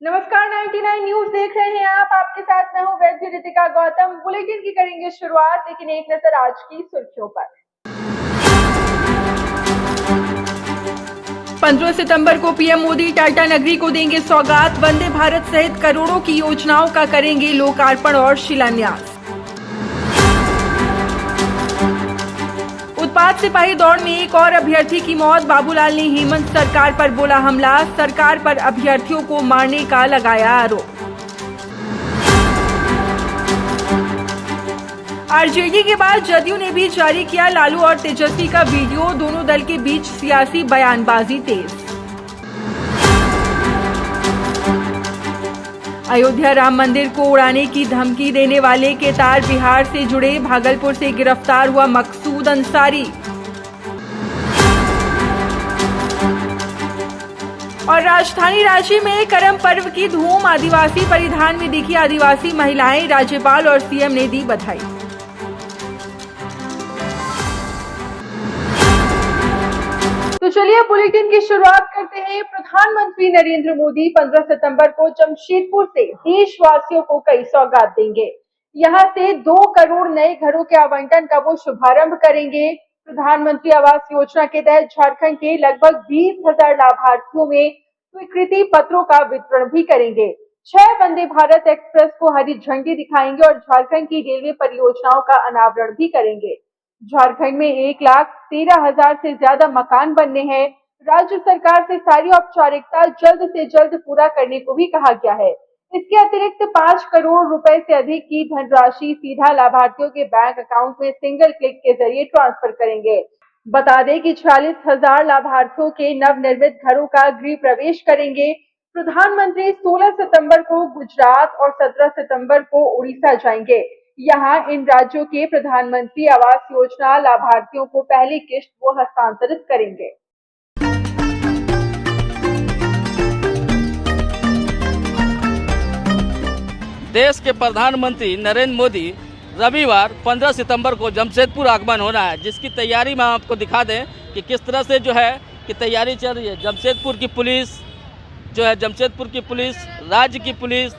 नमस्कार, 99 न्यूज देख रहे हैं आप। आपके साथ मैं हूं वैद्य रितिका गौतम। बुलेटिन की करेंगे शुरुआत, लेकिन एक नजर आज की सुर्खियों पर। 15 सितंबर को पीएम मोदी टाटा नगरी को देंगे सौगात। वंदे भारत सहित करोड़ों की योजनाओं का करेंगे लोकार्पण और शिलान्यास। उत्पाद सिपाही दौड़ में एक और अभ्यर्थी की मौत। बाबूलाल ने हेमंत सरकार पर बोला हमला। सरकार पर अभ्यर्थियों को मारने का लगाया आरोप। आरजेडी के बाद जदयू ने भी जारी किया लालू और तेजस्वी का वीडियो। दोनों दल के बीच सियासी बयानबाजी तेज। अयोध्या राम मंदिर को उड़ाने की धमकी देने वाले के तार बिहार से जुड़े। भागलपुर से गिरफ्तार हुआ मकसूद अंसारी। और राजधानी रांची में करम पर्व की धूम। आदिवासी परिधान में दिखी आदिवासी महिलाएं। राज्यपाल और सीएम ने दी बधाई। तो चलिए बुलेटिन की शुरुआत करते हैं। प्रधानमंत्री नरेंद्र मोदी 15 सितंबर को जमशेदपुर से देशवासियों को कई सौगात देंगे। यहां से 2 करोड़ नए घरों के आवंटन का वो शुभारंभ करेंगे। प्रधानमंत्री आवास योजना के तहत झारखंड के लगभग 20,000 लाभार्थियों में स्वीकृति पत्रों का वितरण भी करेंगे। 6 वंदे भारत एक्सप्रेस को हरी झंडी दिखाएंगे और झारखंड की रेलवे परियोजनाओं का अनावरण भी करेंगे। झारखंड में 1,13,000 से ज्यादा मकान बनने हैं। राज्य सरकार से सारी औपचारिकता जल्द से जल्द पूरा करने को भी कहा गया है। इसके अतिरिक्त 5 करोड़ रुपए से अधिक की धनराशि सीधा लाभार्थियों के बैंक अकाउंट में सिंगल क्लिक के जरिए ट्रांसफर करेंगे। बता दें कि 46,000 लाभार्थियों के नवनिर्मित घरों का गृह प्रवेश करेंगे। प्रधानमंत्री 16 सितंबर को गुजरात और 17 सितंबर को उड़ीसा जाएंगे। यहाँ इन राज्यों के प्रधानमंत्री आवास योजना लाभार्थियों को पहली किश्त वो हस्तांतरित करेंगे। देश के प्रधानमंत्री नरेंद्र मोदी रविवार 15 सितंबर को जमशेदपुर आगमन होना है, जिसकी तैयारी में आपको दिखा दें कि किस तरह से जो है कि तैयारी चल रही है। जमशेदपुर की पुलिस जो है, जमशेदपुर की पुलिस, राज्य की पुलिस,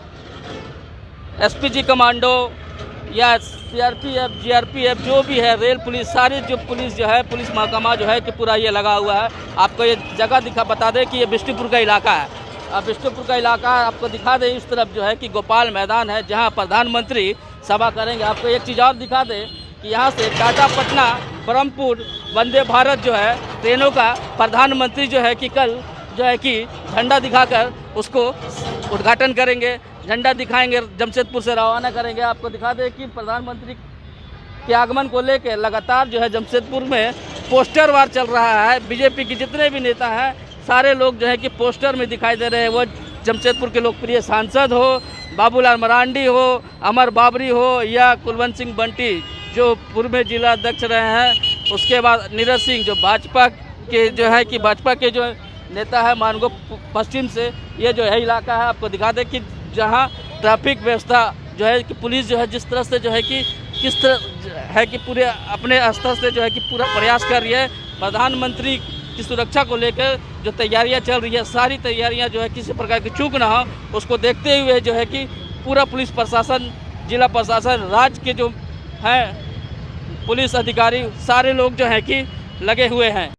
एसपीजी कमांडो या सीआरपीएफ, जीआरपीएफ जो भी है, रेल पुलिस, सारी जो पुलिस जो है, पुलिस महकमा जो है कि पूरा ये लगा हुआ है। आपको ये जगह बता दें कि ये बिष्टुपुर का इलाका है। अब बिष्टुपुर का इलाका आपको दिखा दें, इस तरफ जो है कि गोपाल मैदान है, जहाँ प्रधानमंत्री सभा करेंगे। आपको एक चीज़ और दिखा दें कि यहाँ से टाटा पटना ब्रह्मपुर वंदे भारत जो है ट्रेनों का प्रधानमंत्री जो है कि कल जो है कि झंडा दिखाकर उसको उद्घाटन करेंगे, झंडा दिखाएंगे, जमशेदपुर से रवाना करेंगे। आपको दिखा दें कि प्रधानमंत्री के आगमन को लेकर लगातार जो है जमशेदपुर में पोस्टर वार चल रहा है। बीजेपी के जितने भी नेता हैं सारे लोग जो है कि पोस्टर में दिखाई दे रहे हैं। वो जमशेदपुर के लोकप्रिय सांसद हो, बाबूलाल मरांडी हो, अमर बाबरी हो या कुलवंत सिंह बंटी जो पूर्व में जिला अध्यक्ष रहे हैं। उसके बाद नीरज सिंह जो भाजपा के जो है कि भाजपा के जो नेता है मानगो पश्चिम से। ये जो है इलाका है, आपको दिखा दें कि जहाँ ट्रैफिक व्यवस्था जो है कि पुलिस जो है जिस तरह से जो है कि किस तरह है कि पूरे अपने स्तर से जो है कि पूरा प्रयास कर रही है। प्रधानमंत्री की सुरक्षा को लेकर जो तैयारियां चल रही है, सारी तैयारियां जो है किसी प्रकार की चूक ना हो, उसको देखते हुए जो है कि पूरा पुलिस प्रशासन, जिला प्रशासन, राज्य के जो हैं पुलिस अधिकारी, सारे लोग जो है कि लगे हुए हैं।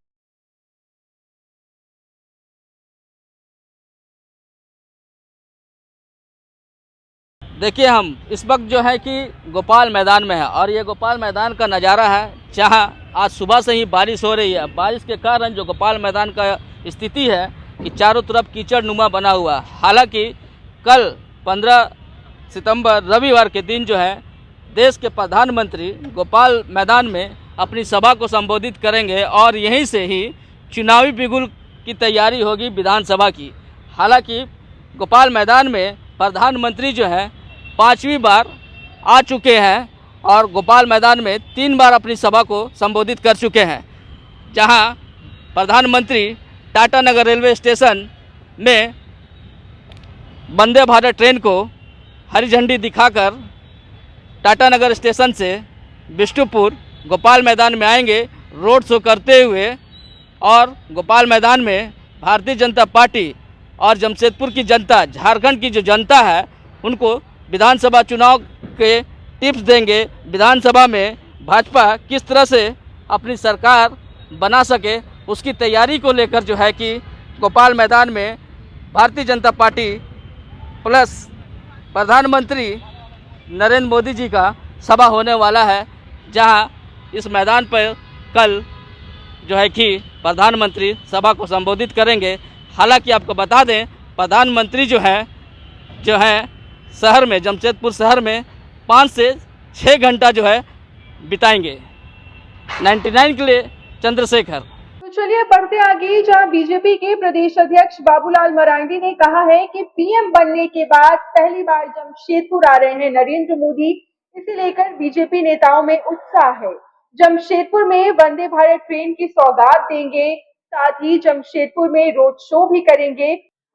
देखिए, हम इस वक्त जो है कि गोपाल मैदान में है और ये गोपाल मैदान का नज़ारा है, जहां आज सुबह से ही बारिश हो रही है। बारिश के कारण जो गोपाल मैदान का स्थिति है कि चारों तरफ कीचड़ नुमा बना हुआ है। हालांकि कल 15 सितंबर रविवार के दिन जो है देश के प्रधानमंत्री गोपाल मैदान में अपनी सभा को संबोधित करेंगे और यहीं से ही चुनावी बिगुल की तैयारी होगी विधानसभा की। हालांकि गोपाल मैदान में प्रधानमंत्री जो है 5वीं बार आ चुके हैं और गोपाल मैदान में 3 बार अपनी सभा को संबोधित कर चुके हैं, जहां प्रधानमंत्री टाटा नगर रेलवे स्टेशन में वंदे भारत ट्रेन को हरी झंडी दिखाकर टाटा नगर स्टेशन से बिष्टुपुर गोपाल मैदान में आएंगे रोड शो करते हुए और गोपाल मैदान में भारतीय जनता पार्टी और जमशेदपुर की जनता, झारखंड की जो जनता है, उनको विधानसभा चुनाव के टिप्स देंगे। विधानसभा में भाजपा किस तरह से अपनी सरकार बना सके, उसकी तैयारी को लेकर जो है कि गोपाल मैदान में भारतीय जनता पार्टी प्लस प्रधानमंत्री नरेंद्र मोदी जी का सभा होने वाला है, जहां इस मैदान पर कल जो है कि प्रधानमंत्री सभा को संबोधित करेंगे। हालांकि आपको बता दें, प्रधानमंत्री जो है शहर में, जमशेदपुर शहर में 5 से 6 घंटा जो है बिताएंगे। 99 के लिए चंद्रशेखर। तो चलिए बढ़ते आगे, जहां बीजेपी के प्रदेश अध्यक्ष बाबूलाल मरांडी ने कहा है कि पीएम बनने के बाद पहली बार जमशेदपुर आ रहे हैं नरेंद्र मोदी। इसे लेकर बीजेपी नेताओं में उत्साह है। जमशेदपुर में वंदे भारत ट्रेन की सौगात देंगे, साथ ही जमशेदपुर में रोड शो भी करेंगे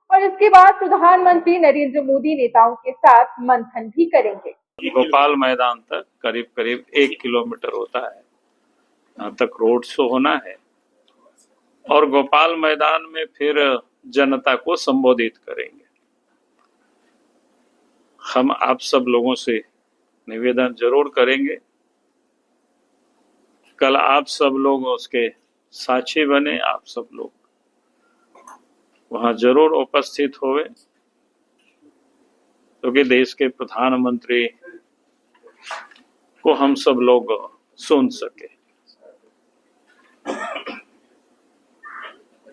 और इसके बाद प्रधानमंत्री नरेंद्र मोदी नेताओं के साथ मंथन भी करेंगे। गोपाल मैदान तक करीब करीब 1 किलोमीटर होता है, यहाँ तक रोड शो होना है और गोपाल मैदान में फिर जनता को संबोधित करेंगे। हम आप सब लोगों से निवेदन जरूर करेंगे, कल आप सब लोग उसके साक्षी बने, आप सब लोग वहां जरूर उपस्थित होवे, क्योंकि देश के प्रधानमंत्री को हम सब लोग सुन सके।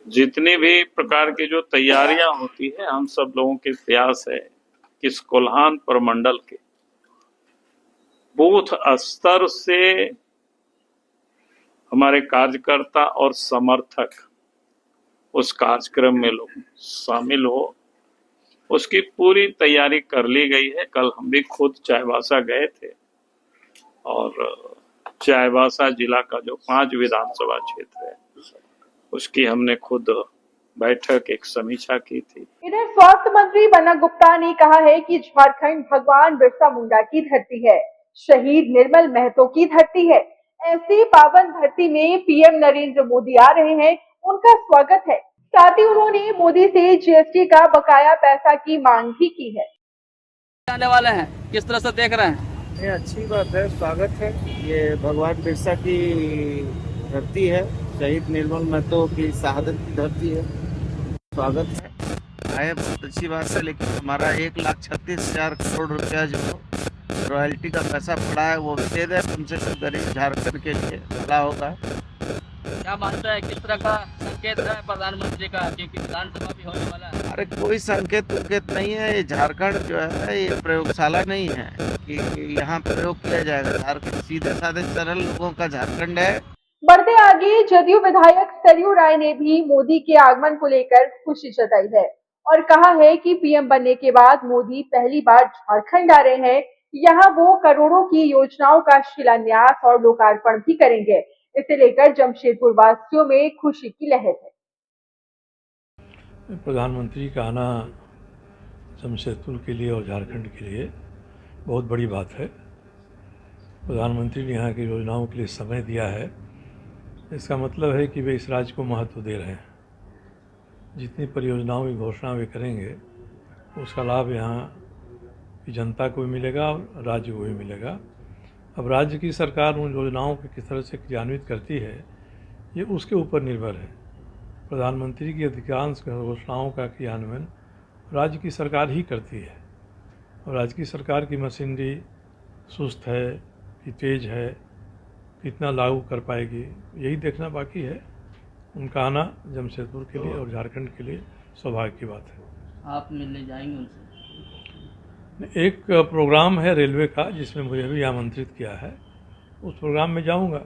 जितनी भी प्रकार की जो तैयारियां होती है, हम सब लोगों के प्रयास है कि इस कोल्हान प्रमंडल के बूथ स्तर से हमारे कार्यकर्ता और समर्थक उस कार्यक्रम में लोग शामिल हो, उसकी पूरी तैयारी कर ली गई है। कल हम भी खुद चाईबासा गए थे और चाईबासा जिला का जो 5 विधानसभा क्षेत्र है, उसकी हमने खुद बैठक, एक समीक्षा की थी। इधर स्वास्थ्य मंत्री बन्ना गुप्ता ने कहा है कि झारखंड भगवान बिरसा मुंडा की धरती है, शहीद निर्मल महतो की धरती है। ऐसी पावन धरती में पीएम नरेंद्र मोदी आ रहे हैं, उनका स्वागत है। साथ ही उन्होंने मोदी से जीएसटी का बकाया पैसा की मांग भी की है। आने वाले हैं, किस तरह से देख रहे हैं? ये अच्छी बात है, स्वागत है। ये भगवान बिरसा की धरती है, शहीद निर्मल महतो की शहादत की धरती है, स्वागत है। बहुत अच्छी बात है, लेकिन हमारा 1,36,000 करोड़ रुपया जो रॉयल्टी का पैसा पड़ा है वो दे दे, कम से कम गरीब झारखंड के लिए भला होगा। क्या मानता है, किस तरह का संकेत है प्रधानमंत्री का कि विधानसभा भी होने वाला है? अरे कोई संकेत नहीं है, ये झारखंड जो है ये प्रयोगशाला नहीं है कि यहाँ प्रयोग किया जाएगा। झारखंड सीधे साधे सरल लोगों का झारखंड है। बढ़ते आगे, जदयू विधायक सरयू राय ने भी मोदी के आगमन को लेकर खुशी जताई है और कहा है कि पीएम बनने के बाद मोदी पहली बार झारखंड आ रहे हैं। यहाँ वो करोड़ों की योजनाओं का शिलान्यास और लोकार्पण भी करेंगे। इसे लेकर जमशेदपुर वासियों में खुशी की लहर है। प्रधानमंत्री का आना जमशेदपुर के लिए और झारखंड के लिए बहुत बड़ी बात है। प्रधानमंत्री ने यहाँ की योजनाओं के लिए समय दिया है, इसका मतलब है कि वे इस राज्य को महत्व दे रहे हैं। जितनी परियोजनाओं की घोषणा वे करेंगे, उसका लाभ यहाँ की जनता को भी मिलेगा और राज्य को भी मिलेगा। अब राज्य की सरकार उन योजनाओं को किस तरह से क्रियान्वित करती है, ये उसके ऊपर निर्भर है। प्रधानमंत्री की अधिकांश घोषणाओं का क्रियान्वयन राज्य की सरकार ही करती है और राज्य की सरकार की मशीनरी सुस्त है कि तेज है, कितना लागू कर पाएगी, यही देखना बाकी है। उनका आना जमशेदपुर के लिए और झारखंड के लिए सौभाग्य की बात है। आप मिलने जाएंगे उनसे? एक प्रोग्राम है रेलवे का जिसमें मुझे भी आमंत्रित किया है, उस प्रोग्राम में जाऊंगा,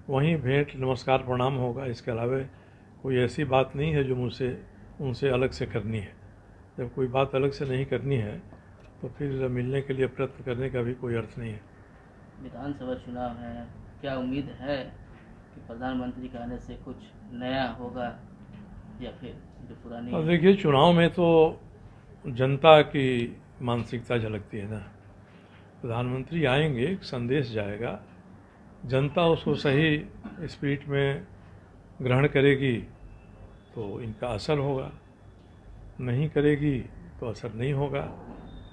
वहीं भेंट नमस्कार प्रणाम होगा। इसके अलावा कोई ऐसी बात नहीं है जो मुझसे उनसे अलग से करनी है। जब कोई बात अलग से नहीं करनी है तो फिर मिलने के लिए प्रयत्न करने का भी कोई अर्थ नहीं है। विधानसभा चुनाव है, क्या उम्मीद है कि प्रधानमंत्री के आने से कुछ नया होगा या फिर जो पुरानी? अब देखिए, चुनाव में तो जनता की मानसिकता झलकती है ना। प्रधानमंत्री आएंगे, एक संदेश जाएगा, जनता उसको सही स्पिरिट में ग्रहण करेगी तो इनका असर होगा। नहीं करेगी तो असर नहीं होगा।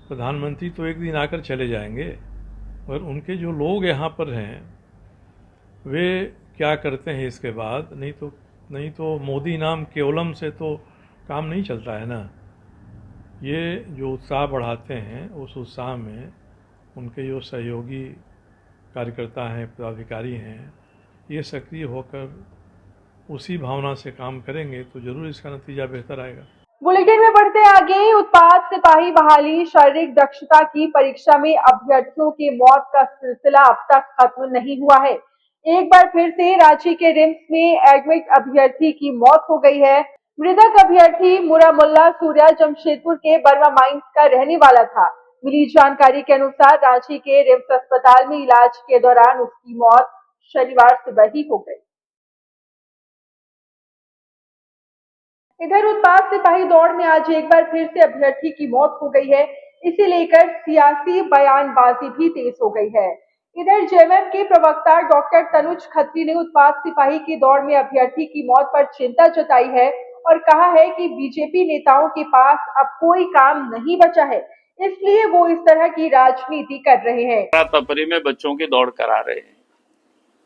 प्रधानमंत्री तो एक दिन आकर चले जाएंगे, और उनके जो लोग यहाँ पर हैं वे क्या करते हैं इसके बाद। नहीं तो मोदी नाम केवलम से तो काम नहीं चलता है ना। ये जो उत्साह बढ़ाते हैं, उस उत्साह में उनके जो सहयोगी कार्यकर्ता हैं, पदाधिकारी हैं, ये सक्रिय होकर उसी भावना से काम करेंगे तो जरूर इसका नतीजा बेहतर आएगा। बुलेटिन में बढ़ते आगे, उत्पाद सिपाही बहाली शारीरिक दक्षता की परीक्षा में अभ्यर्थियों की मौत का सिलसिला अब तक खत्म नहीं हुआ है। एक बार फिर से रांची के रिम्स में एडमिट अभ्यर्थी की मौत हो गई है। मृतक अभ्यर्थी मुरामुल्ला सूर्या जमशेदपुर के बर्मा माइंस का रहने वाला था। मिली जानकारी के अनुसार रांची के रिम्स अस्पताल में इलाज के दौरान उसकी मौत शनिवार सुबह ही हो गई। इधर उत्पाद सिपाही दौड़ में आज एक बार फिर से अभ्यर्थी की मौत हो गई है। इसे लेकर सियासी बयानबाजी भी तेज हो गई है। इधर जेएमएम के प्रवक्ता डॉक्टर तनुज खत्री ने उत्पाद सिपाही की दौड़ में अभ्यर्थी की मौत पर चिंता जताई है और कहा है कि बीजेपी नेताओं के पास अब कोई काम नहीं बचा है, इसलिए वो इस तरह की राजनीति कर रहे हैं। तपरी में बच्चों की दौड़ करा रहे हैं।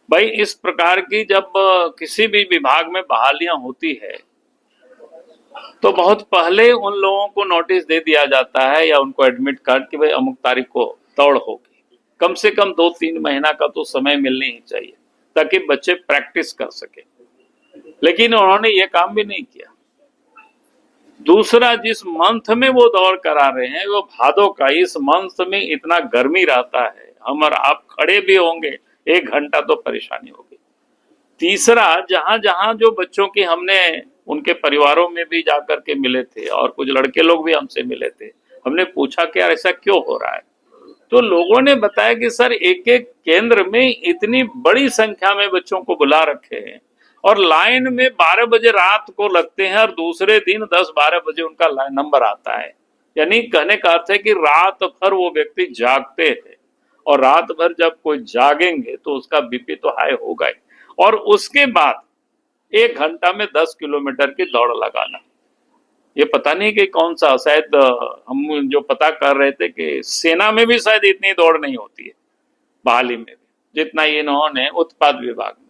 भाई, इस प्रकार की जब किसी भी विभाग में बहालियां होती है तो बहुत पहले उन लोगों को नोटिस दे दिया जाता है या उनको एडमिट कार्ड कि भाई अमुक तारीख को दौड़ होगी। कम से कम 2-3 महीना का तो समय मिलनी ही चाहिए ताकि बच्चे प्रैक्टिस कर सके, लेकिन उन्होंने ये काम भी नहीं किया। दूसरा, जिस मंथ में वो दौड़ करा रहे हैं वो भादों का, इस मंथ में इतना गर्मी रहता है, हम और आप खड़े भी होंगे 1 घंटा तो परेशानी होगी। तीसरा, जहां जहां जो बच्चों की हमने उनके परिवारों में भी जाकर के मिले थे और कुछ लड़के लोग भी हमसे मिले थे, हमने पूछा कि यार ऐसा क्यों हो रहा है, तो लोगों ने बताया कि सर एक एक केंद्र में इतनी बड़ी संख्या में बच्चों को बुला रखे हैं और लाइन में 12 बजे रात को लगते हैं और दूसरे दिन 10-12 बजे उनका नंबर आता है। यानी कहने का अर्थ है कि रात भर वो व्यक्ति जागते हैं और रात भर जब कोई जागेंगे तो उसका बीपी तो हाई होगा ही, और उसके बाद 1 घंटा में 10 किलोमीटर की दौड़ लगाना। ये पता नहीं कि कौन सा, शायद हम जो पता कर रहे थे कि सेना में भी शायद इतनी दौड़ नहीं होती है, बहाली में भी, जितना ये इन्होंने उत्पाद विभाग में।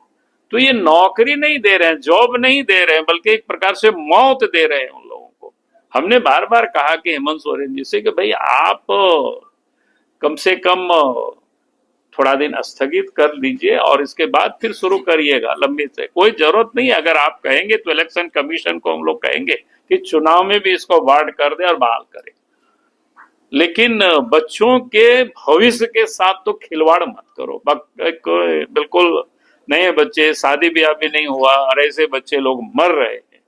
तो ये नौकरी नहीं दे रहे हैं, जॉब नहीं दे रहे हैं, बल्कि एक प्रकार से मौत दे रहे हैं उन लोगों को। हमने बार बार कहा कि हेमंत सोरेन जी से कि भाई आप कम से कम थोड़ा दिन स्थगित कर लीजिए और इसके बाद फिर शुरू करिएगा लंबी से। कोई जरूरत नहीं है, अगर आप कहेंगे तो इलेक्शन कमीशन को हम लोग कहेंगे कि चुनाव में भी इसको वार्ड कर दे और बहाल करे, लेकिन बच्चों के भविष्य के साथ तो खिलवाड़ मत करो। बिल्कुल नए बच्चे, शादी ब्याह भी नहीं हुआ और ऐसे बच्चे लोग मर रहे हैं।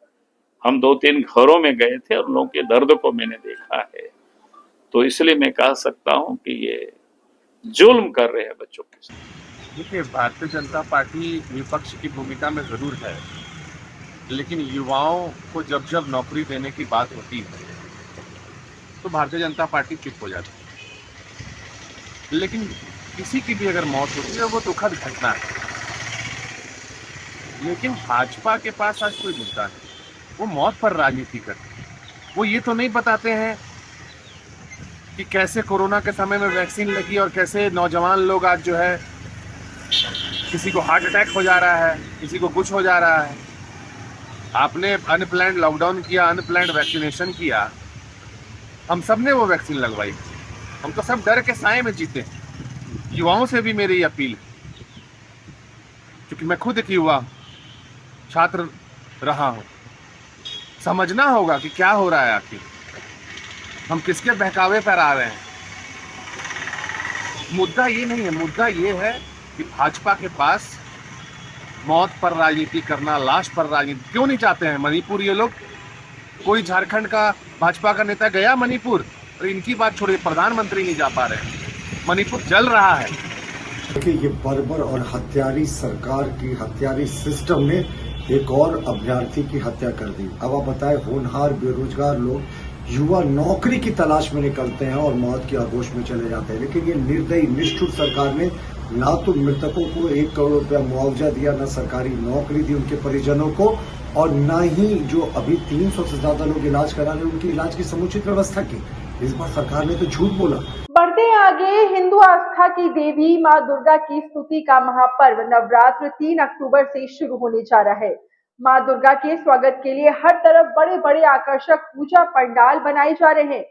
हम 2-3 घरों में गए थे और लोगों के दर्द को मैंने देखा है, तो इसलिए मैं कह सकता हूं कि ये जुल्म कर रहे हैं बच्चों के साथ। देखिए, भारतीय जनता पार्टी विपक्ष की भूमिका में जरूर है, लेकिन युवाओं को जब जब नौकरी देने की बात होती है तो भारतीय जनता पार्टी चुप हो जाती है। लेकिन किसी की भी अगर मौत होती है वो दुखद घटना है, लेकिन भाजपा के पास आज कोई मुद्दा नहीं। वो मौत पर राजनीति करते हैं। वो ये तो नहीं बताते हैं कि कैसे कोरोना के समय में वैक्सीन लगी और कैसे नौजवान लोग आज जो है किसी को हार्ट अटैक हो जा रहा है, किसी को कुछ हो जा रहा है। आपने अनप्लैंड लॉकडाउन किया, अनप्लैंड वैक्सीनेशन किया, हम सब ने वो वैक्सीन लगवाई। हम तो सब डर के साए में जीते। युवाओं से भी मेरी अपील है, क्योंकि मैं खुद एक युवा छात्र रहा हूँ, समझना होगा कि क्या हो रहा है, आखिर हम किसके बहकावे पर आ रहे हैं। मुद्दा ये नहीं है, मुद्दा ये है कि भाजपा के पास मौत पर राजनीति करना, लाश पर राजनीति क्यों नहीं चाहते हैं। मणिपुर ये लोग, कोई झारखंड का भाजपा का नेता गया मणिपुर, और इनकी बात छोड़िए, प्रधानमंत्री नहीं जा पा रहे हैं। मणिपुर जल रहा है। देखिए, ये बर्बर और हत्यारी सरकार की, हत्यारी सिस्टम ने एक और अभ्यर्थी की हत्या कर दी। अब आप बताएं, होनहार बेरोजगार लोग, युवा नौकरी की तलाश में निकलते हैं और मौत की आगोश में चले जाते हैं। लेकिन ये निर्दयी निष्ठुर सरकार ने ना तो मृतकों को 1 करोड़ रुपया मुआवजा दिया, ना सरकारी नौकरी दी उनके परिजनों को, और न ही जो अभी 300 से ज्यादा लोग इलाज करा रहे हैं उनके इलाज की समुचित व्यवस्था की। इस बार सरकार ने तो झूठ बोला। बढ़ते हैं आगे, हिंदू आस्था की देवी मां दुर्गा की स्तुति का महापर्व नवरात्र 3 अक्टूबर से शुरू होने जा रहा है। मां दुर्गा के स्वागत के लिए हर तरफ बड़े बड़े आकर्षक पूजा पंडाल बनाए जा रहे हैं।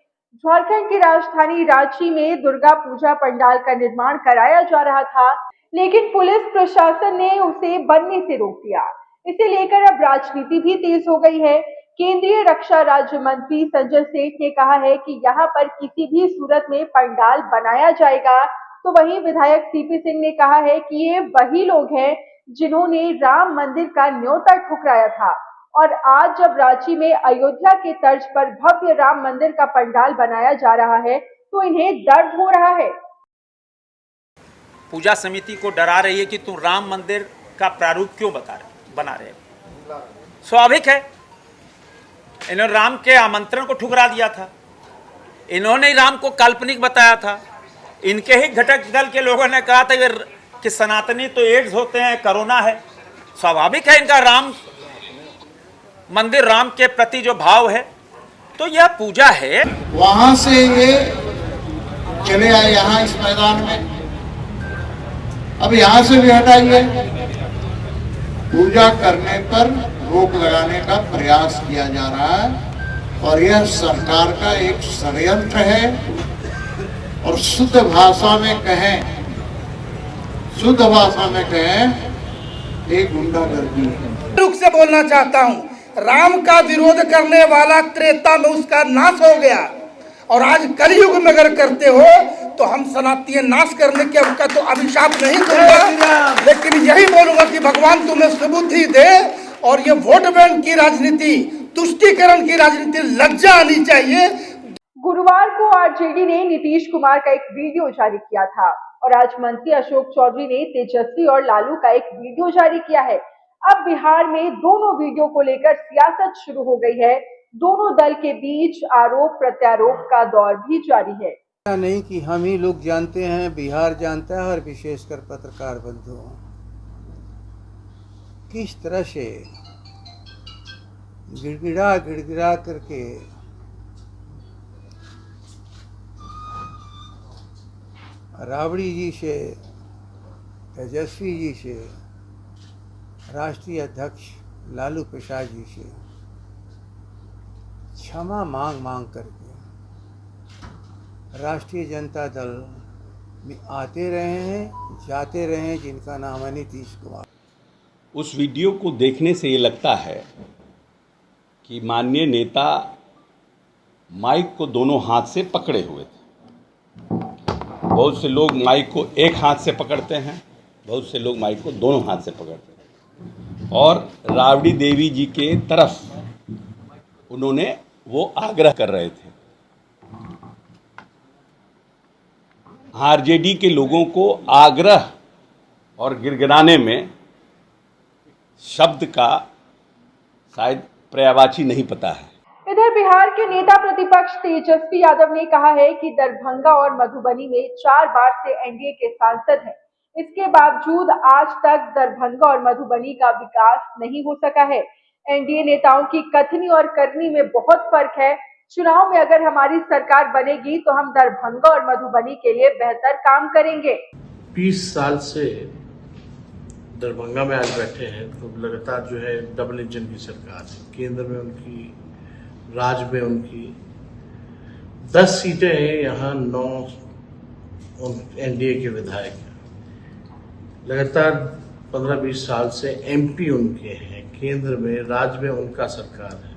झारखंड की राजधानी रांची में दुर्गा पूजा पंडाल का निर्माण कराया जा रहा था, लेकिन पुलिस प्रशासन ने उसे बनने से रोक दिया। इसे लेकर अब राजनीति भी तेज हो गई है। केंद्रीय रक्षा राज्य मंत्री संजय सेठ ने कहा है कि यहाँ पर किसी भी सूरत में पंडाल बनाया जाएगा, तो वहीं विधायक सीपी सिंह ने कहा है कि ये वही लोग हैं जिन्होंने राम मंदिर का न्योता ठुकराया था, और आज जब रांची में अयोध्या के तर्ज पर भव्य राम मंदिर का पंडाल बनाया जा रहा है तो इन्हें दर्द हो रहा है। पूजा समिति को डरा रही है कि तुम राम मंदिर का प्रारूप क्यों बना रहे हो। स्वाभाविक है, इन्होंने राम के आमंत्रण को ठुकरा दिया था, इन्होंने ही राम को काल्पनिक बताया था। इनके ही घटक दल के लोगों ने कहा था कि सनातनी तो एड्स होते हैं, कोरोना है। स्वाभाविक है इनका राम मंदिर, राम के प्रति जो भाव है, तो यह पूजा है। वहां से ये चले आए यहाँ इस मैदान में, अब यहाँ से भी हटाइए। पूजा करने पर रोक लगाने का प्रयास किया जा रहा है और यह सरकार का एक षड्यंत्र है। और शुद्ध भाषा में कहें एक गुंडागर्दी है। रुख से बोलना चाहता हूँ, राम का विरोध करने वाला त्रेता में उसका नाश हो गया, और आज कलयुग में अगर करते हो तो हम सनातनीय नाश करने के आपका तो अभिशाप नहीं दूंगा, लेकिन यही बोलूंगा कि भगवान तुम्हें सुबुद्धि दे। और ये वोट बैंक की राजनीति, तुष्टीकरण की राजनीति, लज्जा आनी चाहिए। गुरुवार को आरजेडी ने नीतीश कुमार का एक वीडियो जारी किया था, और आज मंत्री अशोक चौधरी ने तेजस्वी और लालू का एक वीडियो जारी किया है। अब बिहार में दोनों वीडियो को लेकर सियासत शुरू हो गई है। दोनों दल के बीच आरोप प्रत्यारोप का दौर भी जारी है। नहीं कि हम ही लोग जानते हैं, बिहार जानता है, और विशेषकर पत्रकार बंधु किस तरह से गिड़गिड़ा करके राबड़ी जी से, तेजस्वी जी से, राष्ट्रीय अध्यक्ष लालू प्रसाद जी से क्षमा मांग करके राष्ट्रीय जनता दल में आते रहे हैं, जाते रहे हैं, जिनका नाम है नीतीश कुमार। उस वीडियो को देखने से ये लगता है कि माननीय नेता माइक को दोनों हाथ से पकड़े हुए थे। बहुत से लोग माइक को एक हाथ से पकड़ते हैं, बहुत से लोग माइक को दोनों हाथ से पकड़ते हैं, और राबड़ी देवी जी के तरफ उन्होंने वो आग्रह कर रहे थे। आरजेडी के लोगों को आग्रह और गिड़गिड़ाने में शब्द का शायद पर्यायवाची नहीं पता है। इधर बिहार के नेता प्रतिपक्ष तेजस्वी यादव ने कहा है कि दरभंगा और मधुबनी में 4 बार से एनडीए के सांसद हैं। इसके बावजूद आज तक दरभंगा और मधुबनी का विकास नहीं हो सका है। एनडीए नेताओं की कथनी और करनी में बहुत फर्क है। चुनाव में अगर हमारी सरकार बनेगी तो हम दरभंगा और मधुबनी के लिए बेहतर काम करेंगे। 20 साल से दरभंगा में आज बैठे हैं, तो लगातार जो है डबल इंजन की सरकार है। केंद्र में उनकी, राज्य में उनकी 10 सीटें हैं, यहाँ 9 एनडीए के विधायक हैं। लगातार 15-20 साल से एमपी उनके हैं, केंद्र में, राज्य में उनका सरकार है।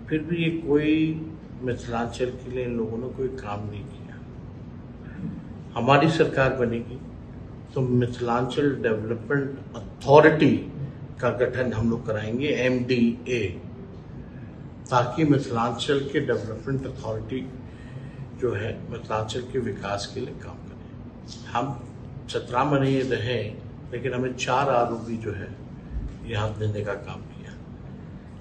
फिर भी ये कोई मिथिलांचल के लिए इन लोगों ने कोई काम नहीं किया। हमारी सरकार बनेगी तो मिथिलांचल डेवलपमेंट अथॉरिटी का गठन हम लोग कराएंगे, MDA, ताकि मिथिलांचल के डेवलपमेंट अथॉरिटी जो है मिथिलांचल के विकास के लिए काम करें। हम 17 महीने रहे, लेकिन हमें 4 आरोपी जो है यहाँ देने का काम किया।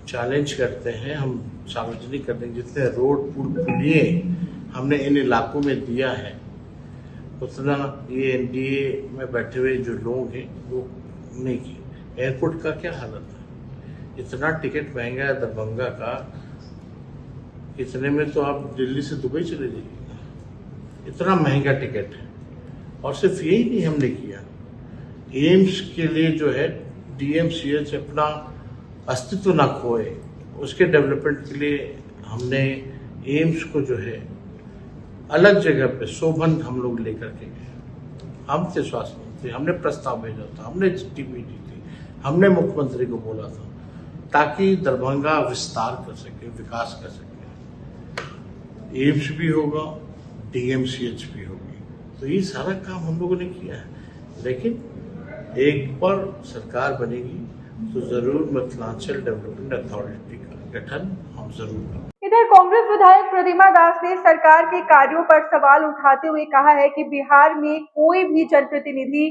चैलेंज करते हैं, हम सार्वजनिक कर देंगे जितने रोड पुल पुलिये हमने इन इलाकों में दिया है, उतना ये एनडीए में बैठे हुए जो लोग हैं वो नहीं किए। एयरपोर्ट का क्या हालत है, इतना टिकट महंगा है दरभंगा का, इतने में तो आप दिल्ली से दुबई चले जाइए, इतना महंगा टिकट है। और सिर्फ यही नहीं हमने किया, एम्स के लिए जो है DMCH अपना अस्तित्व ना खोए, उसके डेवलपमेंट के लिए हमने एम्स को जो है अलग जगह पे शोभन हम लोग लेकर के गए। हम थे स्वास्थ्य मंत्री, हमने प्रस्ताव भेजा था, हमने चिट्ठी भेजी थी, हमने मुख्यमंत्री को बोला था ताकि दरभंगा विस्तार कर सके, विकास कर सके। एम्स भी होगा, DMCH भी होगी, तो ये सारा काम हम लोगों ने किया है। लेकिन एक बार सरकार बनेगी तो जरूर मिथिलांचल डेवलपमेंट अथॉरिटी का गठन हम जरूर करेंगे। इधर कांग्रेस विधायक प्रतिमा दास ने सरकार के कार्यों पर सवाल उठाते हुए कहा है कि बिहार में कोई भी जनप्रतिनिधि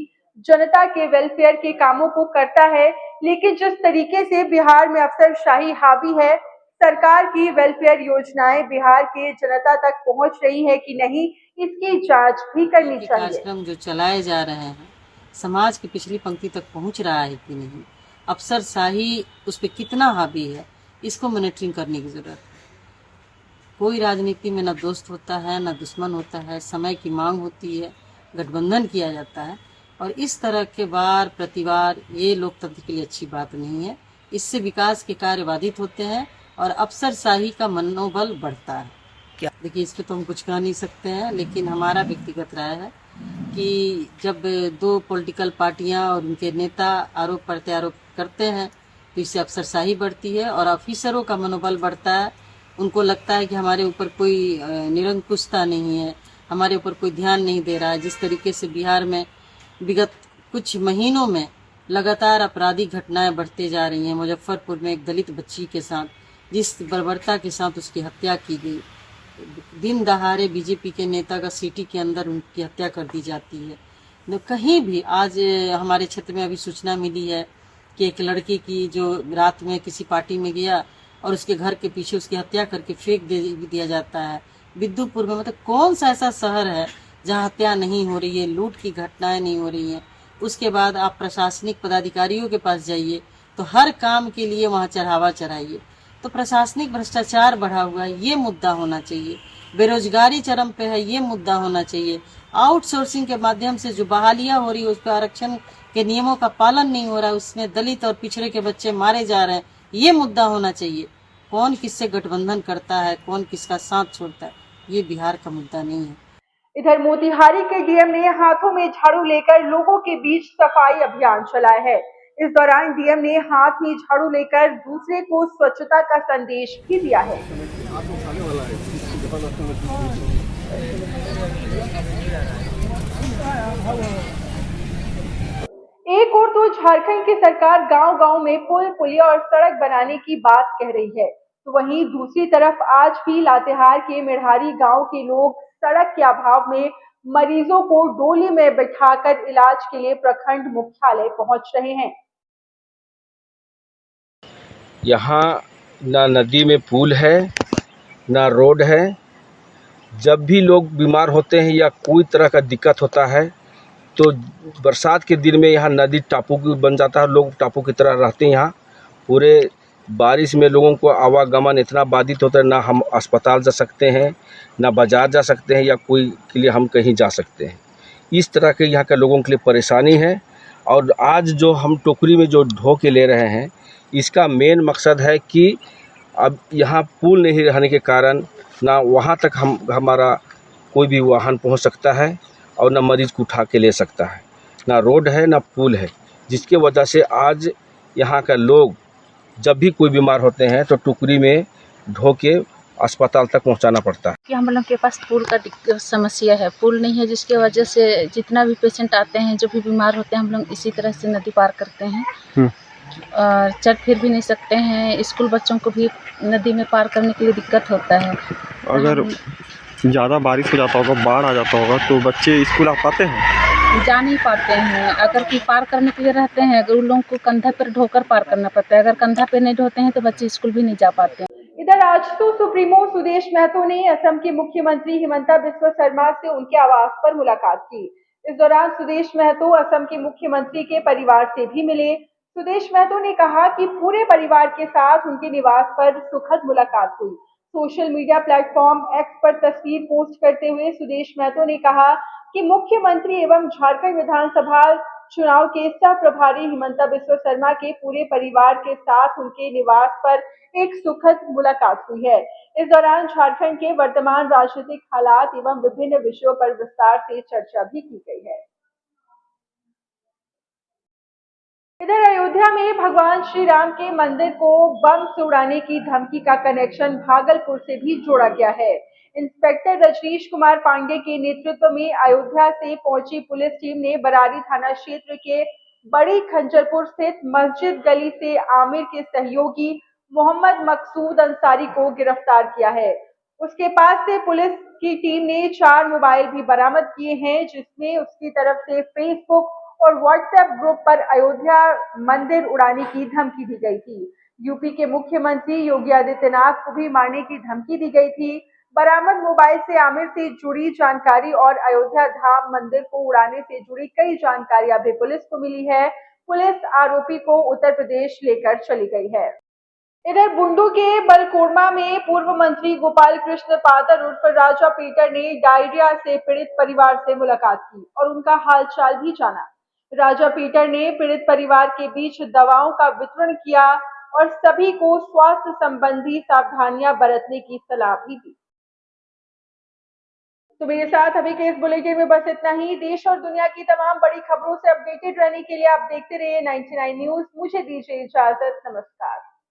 जनता के वेलफेयर के कामों को करता है, लेकिन जिस तरीके से बिहार में अफसरशाही हावी है, सरकार की वेलफेयर योजनाएं बिहार के जनता तक पहुंच रही है कि नहीं, इसकी जांच भी करनी चाहिए। कार्यक्रम जो चलाए जा रहे हैं समाज की पिछली पंक्ति तक पहुंच रहा है कि नहीं, अफसरशाही उस पर कितना हावी है, इसको मॉनिटरिंग करने की जरूरत है। कोई राजनीति में ना दोस्त होता है ना दुश्मन होता है, समय की मांग होती है, गठबंधन किया जाता है, और इस तरह के वार प्रतिवार ये लोकतंत्र के लिए अच्छी बात नहीं है। इससे विकास के कार्य बाधित होते हैं और अफसरशाही का मनोबल बढ़ता है। क्या देखिए, इस पे तो हम कुछ कह नहीं सकते हैं, लेकिन हमारा व्यक्तिगत राय है कि जब दो पॉलिटिकल पार्टियां और उनके नेता आरोप प्रत्यारोप करते हैं तो इससे अफसरशाही बढ़ती है और ऑफिसरों का मनोबल बढ़ता है। उनको लगता है कि हमारे ऊपर कोई निरंकुशता नहीं है, हमारे ऊपर कोई ध्यान नहीं दे रहा है। जिस तरीके से बिहार में विगत कुछ महीनों में लगातार आपराधिक घटनाएं बढ़ते जा रही हैं। मुजफ्फरपुर में एक दलित बच्ची के साथ जिस बर्बरता के साथ उसकी हत्या की गई, दिन दहाड़े बीजेपी के नेता का सिटी के अंदर उनकी हत्या कर दी जाती है। तो कहीं भी आज हमारे क्षेत्र में अभी सूचना मिली है कि एक लड़की की जो रात में किसी पार्टी में गया और उसके घर के पीछे उसकी हत्या करके फेंक दिया जाता है। विद्युपुर में मतलब कौन सा ऐसा शहर है जहां हत्या नहीं हो रही है, लूट की घटनाएं नहीं हो रही हैं। उसके बाद आप प्रशासनिक पदाधिकारियों के पास जाइए तो हर काम के लिए वहां चढ़ावा चढ़ाइए। तो प्रशासनिक भ्रष्टाचार बढ़ा हुआ है, ये मुद्दा होना चाहिए। बेरोजगारी चरम पे है, ये मुद्दा होना चाहिए। आउटसोर्सिंग के माध्यम से जो बहालियां हो रही है, उस पर आरक्षण के नियमों का पालन नहीं हो रहा है, उसमें दलित और पिछड़े के बच्चे मारे जा रहे हैं, ये मुद्दा होना चाहिए। कौन किससे गठबंधन करता है, कौन किसका साथ छोड़ता है, ये बिहार का मुद्दा नहीं है। इधर मोतिहारी के डीएम ने हाथों में झाड़ू लेकर लोगों के बीच सफाई अभियान चलाया है। इस दौरान डीएम ने हाथ में झाड़ू लेकर दूसरे को स्वच्छता का संदेश भी दिया है। एक और तो झारखंड की सरकार गांव-गांव में पुल, पुलिया और सड़क बनाने की बात कह रही है, तो वहीं दूसरी तरफ आज भी लातेहार के मेढ़ारी गांव के लोग सड़क के अभाव में मरीजों को डोली में बिठाकर इलाज के लिए प्रखंड मुख्यालय पहुंच रहे हैं। यहाँ ना नदी में पुल है, ना रोड है। जब भी लोग बीमार होते हैं या कोई तरह का दिक्कत होता है तो बरसात के दिन में यहाँ नदी टापू बन जाता है, लोग टापू की तरह रहते हैं। यहाँ पूरे बारिश में लोगों को आवागमन इतना बाधित होता है, ना हम अस्पताल जा सकते हैं, ना बाज़ार जा सकते हैं, या कोई के लिए हम कहीं जा सकते हैं। इस तरह के यहाँ के लोगों के लिए परेशानी है। और आज जो हम टोकरी में जो ढो के ले रहे हैं, इसका मेन मकसद है कि अब यहाँ पुल नहीं रहने के कारण ना वहाँ तक हमारा कोई भी वाहन पहुँच सकता है और ना मरीज़ को उठा के ले सकता है, ना रोड है ना पुल है, जिसके वजह से आज यहाँ का लोग जब भी कोई बीमार होते हैं तो टुकड़ी में ढो के अस्पताल तक पहुंचाना पड़ता है। कि हम लोग के पास पुल का समस्या है, पुल नहीं है, जिसके वजह से जितना भी पेशेंट आते हैं, जो भी बीमार होते हैं, हम लोग इसी तरह से नदी पार करते हैं और चल फिर भी नहीं सकते हैं। स्कूल बच्चों को भी नदी में पार करने के लिए दिक्कत होता है। अगर ज़्यादा बारिश हो जाता होगा, बाढ़ आ जाता होगा, तो बच्चे स्कूल आ पाते हैं? जा नहीं पाते हैं। अगर कि पार करने के लिए रहते हैं, अगर उन लोगों को कंधा पर ढोकर पार करना पड़ता है। अगर कंधा पे नहीं ढोते हैं तो बच्चे स्कूल भी नहीं जा पाते हैं। इधर आज तो सुप्रीमो सुदेश महतो ने असम के मुख्यमंत्री हिमंता बिस्वा शर्मा से उनके आवास पर मुलाकात की। इस दौरान सुदेश महतो असम के मुख्यमंत्री के परिवार से भी मिले। सुदेश महतो ने कहा कि पूरे परिवार के साथ उनके निवास पर सुखद मुलाकात हुई। सोशल मीडिया प्लेटफॉर्म एक्स पर तस्वीर पोस्ट करते हुए सुदेश महतो ने कहा कि मुख्यमंत्री एवं झारखंड विधानसभा चुनाव के सह प्रभारी हिमंता बिस्वा शर्मा के पूरे परिवार के साथ उनके निवास पर एक सुखद मुलाकात हुई है। इस दौरान झारखंड के वर्तमान राजनीतिक हालात एवं विभिन्न विषयों पर विस्तार से चर्चा भी की गई है। इधर अयोध्या में भगवान श्री राम के मंदिर को बम से उड़ाने की धमकी का कनेक्शन भागलपुर से भी जोड़ा गया है। इंस्पेक्टर रजनीश कुमार पांडे के नेतृत्व में अयोध्या से पहुंची पुलिस टीम ने बरारी थाना क्षेत्र के बड़ी खंजरपुर स्थित मस्जिद गली से आमिर के सहयोगी मोहम्मद मकसूद अंसारी को गिरफ्तार किया है। उसके पास से पुलिस की टीम ने 4 मोबाइल भी बरामद किए हैं, जिसमें उसकी तरफ से फेसबुक और व्हाट्सएप ग्रुप पर अयोध्या मंदिर उड़ाने की धमकी दी गई थी। यूपी के मुख्यमंत्री योगी आदित्यनाथ को भी मारने की धमकी दी गई थी। बरामद मोबाइल से आमिर से जुड़ी जानकारी और अयोध्या धाम मंदिर को उड़ाने से जुड़ी कई जानकारियां भी पुलिस को मिली है। पुलिस आरोपी को उत्तर प्रदेश लेकर चली गई है। इधर बुंडू के बलकोरमा में पूर्व मंत्री गोपाल कृष्ण पातर उर्फ राजा पीटर ने डायरिया से पीड़ित परिवार से मुलाकात की और उनका हालचाल भी जाना। राजा पीटर ने पीड़ित परिवार के बीच दवाओं का वितरण किया और सभी को स्वास्थ्य संबंधी सावधानियां बरतने की सलाह भी दी। तो मेरे साथ अभी के इस बुलेटिन में बस इतना ही। देश और दुनिया की तमाम बड़ी खबरों से अपडेटेड रहने के लिए आप देखते रहिए 99 न्यूज। मुझे दीजिए इजाजत। नमस्कार।